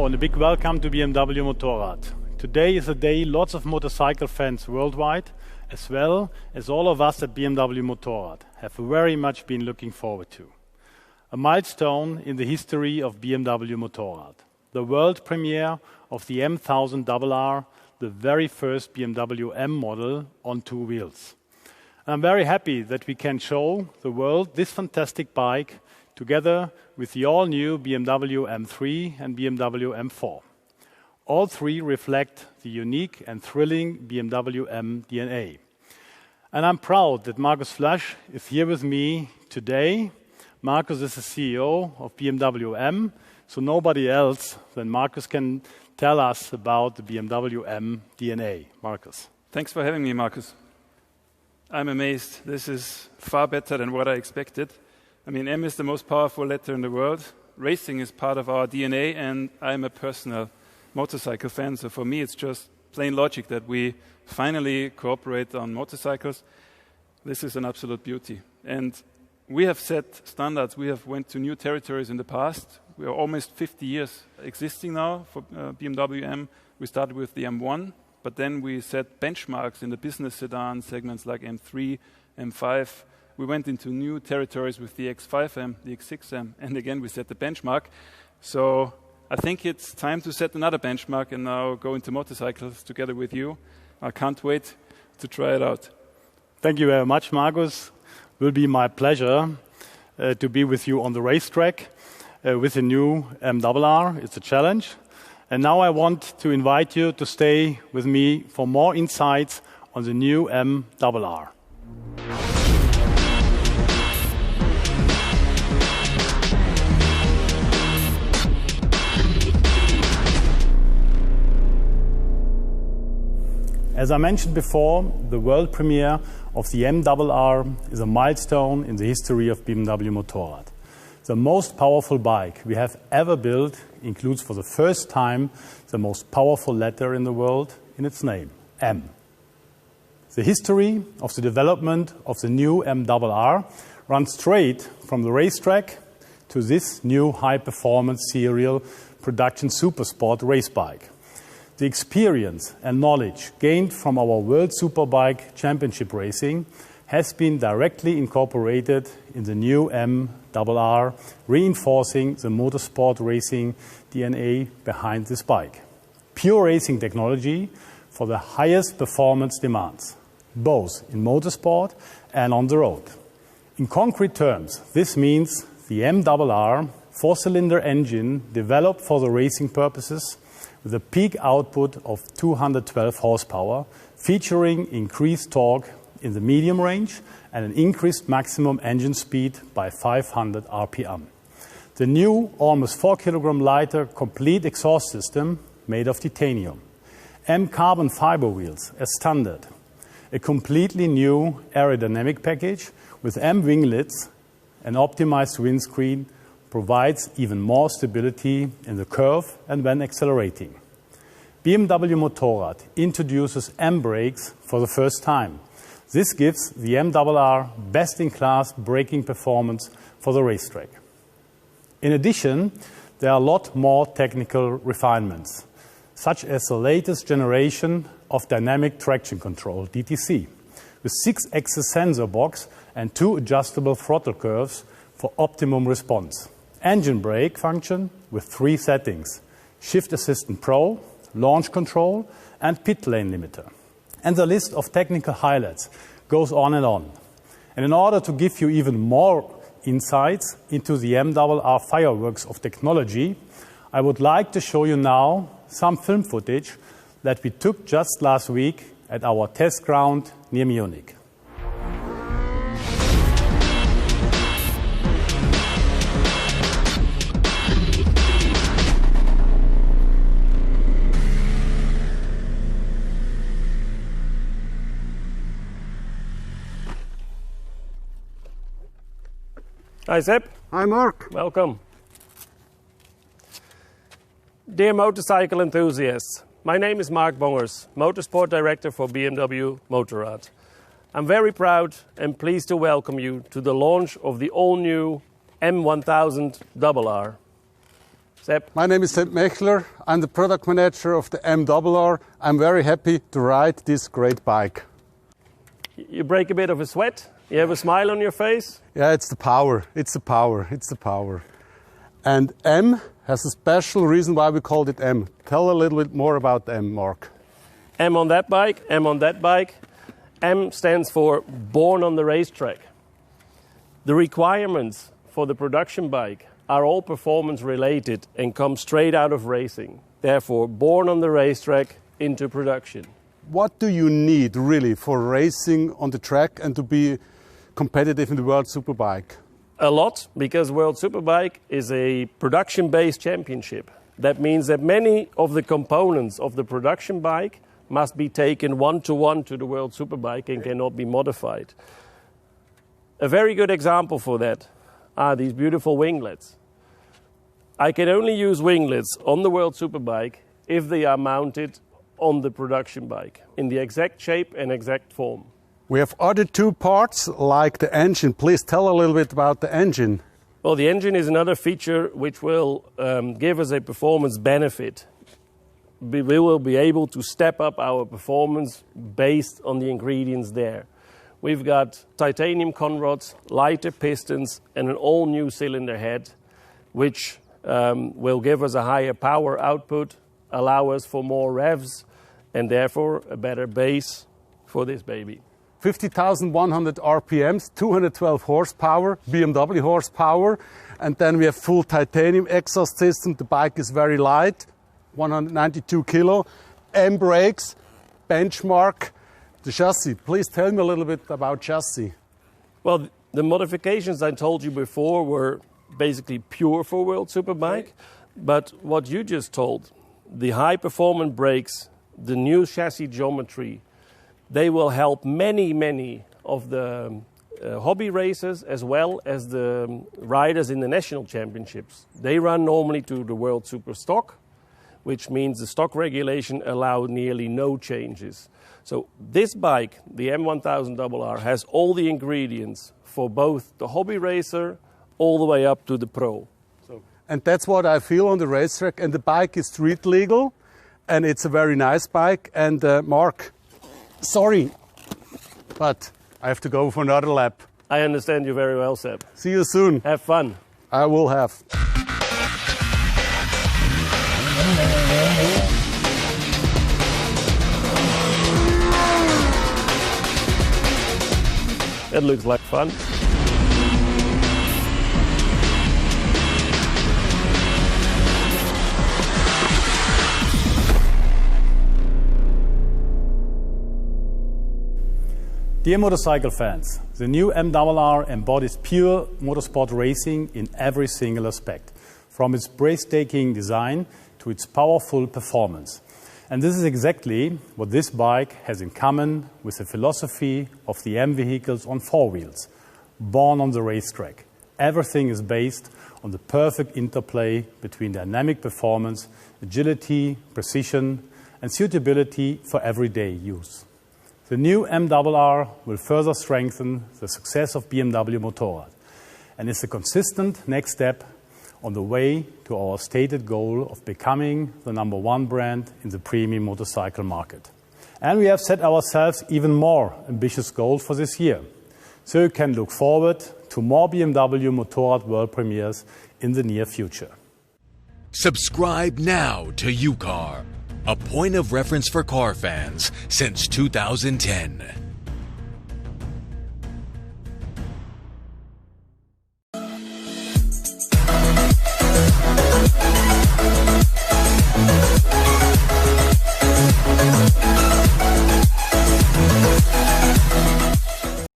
Hello and a big welcome to BMW Motorrad. Today is a day lots of motorcycle fans worldwide, as well as all of us at BMW Motorrad, have very much been looking forward to. A milestone in the history of BMW Motorrad. The world premiere of the M1000RR, the very first BMW M model on two wheels. I'm very happy that we can show the world this fantastic bike together with the all-new BMW M3 and BMW M4. All three reflect the unique and thrilling BMW M DNA. And I'm proud that Markus Flasch is here with me today. Markus is the CEO of BMW M, so nobody else than Markus can tell us about the BMW M DNA. Markus. Thanks for having me, Markus. I'm amazed. This is far better than what I expected. I mean, M is the most powerful letter in the world. Racing is part of our DNA, and I'm a personal motorcycle fan. So for me, it's just plain logic that we finally cooperate on motorcycles. This is an absolute beauty. And we have set standards. We have went to new territories in the past. We are almost 50 years existing now for BMW M. We started with the M1, but then we set benchmarks in the business sedan segments like M3, M5. We went into new territories with the X5M, the X6M, and again we set the benchmark. So I think it's time to set another benchmark and now go into motorcycles together with you. I can't wait to try it out. Thank you very much, Markus. It will be my pleasure to be with you on the racetrack with the new M-RR. It's a challenge. And now I want to invite you to stay with me for more insights on the new M-RR. As I mentioned before, the world premiere of the M-RR is a milestone in the history of BMW Motorrad. The most powerful bike we have ever built includes for the first time the most powerful letter in the world in its name, M. The history of the development of the new M-RR runs straight from the racetrack to this new high-performance serial production supersport race bike. The experience and knowledge gained from our World Superbike Championship racing has been directly incorporated in the new M-RR, reinforcing the motorsport racing DNA behind this bike. Pure racing technology for the highest performance demands, both in motorsport and on the road. In concrete terms, this means the M-RR four-cylinder engine developed for the racing purposes with a peak output of 212 horsepower, featuring increased torque in the medium range and an increased maximum engine speed by 500 RPM. The new, almost 4 kilogram lighter, complete exhaust system made of titanium. M carbon fiber wheels as standard. A completely new aerodynamic package with M winglets, an optimized windscreen, provides even more stability in the curve and when accelerating. BMW Motorrad introduces M brakes for the first time. This gives the M-RR best-in-class braking performance for the racetrack. In addition, there are a lot more technical refinements, such as the latest generation of dynamic traction control, DTC, with 6-axis sensor box and 2 adjustable throttle curves for optimum response. Engine brake function with 3 settings: Shift Assistant Pro, Launch Control, and Pit Lane Limiter. And the list of technical highlights goes on and on. And in order to give you even more insights into the M-RR fireworks of technology, I would like to show you now some film footage that we took just last week at our test ground near Munich. Hi Sepp. Hi Mark. Welcome. Dear motorcycle enthusiasts, my name is Mark Bongers, Motorsport Director for BMW Motorrad. I'm very proud and pleased to welcome you to the launch of the all-new M1000RR. Sepp. My name is Sepp Mechler. I'm the product manager of the MRR. I'm very happy to ride this great bike. You break a bit of a sweat. You have a smile on your face. Yeah, it's the power. It's the power. It's the power. And M has a special reason why we called it M. Tell a little bit more about M, Mark. M on that bike, M on that bike. M stands for born on the racetrack. The requirements for the production bike are all performance related and come straight out of racing. Therefore, born on the racetrack into production. What do you need really for racing on the track and to be competitive in the World Superbike? A lot, because World Superbike is a production-based championship. That means that many of the components of the production bike must be taken one-to-one to the World Superbike and cannot be modified. A very good example for that are these beautiful winglets. I can only use winglets on the World Superbike if they are mounted on the production bike in the exact shape and exact form. We have other two parts like the engine. Please tell a little bit about the engine. Well, the engine is another feature which will give us a performance benefit. We will be able to step up our performance based on the ingredients there. We've got titanium conrods, lighter pistons, and an all-new cylinder head, which will give us a higher power output, allow us for more revs, and therefore a better base for this baby. 50,100 RPMs, 212 horsepower, BMW horsepower, and then we have full titanium exhaust system. The bike is very light, 192 kilo, M brakes, benchmark. The chassis, please tell me a little bit about chassis. Well, the modifications I told you before were basically pure for World Superbike, but what you just told, the high performance brakes, the new chassis geometry, they will help many of the hobby racers as well as the riders in the national championships. They run normally to the World Super Stock, which means the stock regulation allows nearly no changes. So this bike, the M1000RR, has all the ingredients for both the hobby racer all the way up to the pro. And that's what I feel on the racetrack. And the bike is street legal, and it's a very nice bike. And Mark, sorry, but I have to go for another lap. I understand you very well, Sepp. See you soon. Have fun. I will have. That looks like fun. Dear motorcycle fans, the new MRR embodies pure motorsport racing in every single aspect, from its breathtaking design to its powerful performance. And this is exactly what this bike has in common with the philosophy of the M vehicles on four wheels, born on the racetrack. Everything is based on the perfect interplay between dynamic performance, agility, precision, and suitability for everyday use. The new MRR will further strengthen the success of BMW Motorrad and is a consistent next step on the way to our stated goal of becoming the #1 brand in the premium motorcycle market. And we have set ourselves even more ambitious goals for this year, so you can look forward to more BMW Motorrad world premieres in the near future. Subscribe now to UCAR, a point of reference for car fans since 2010.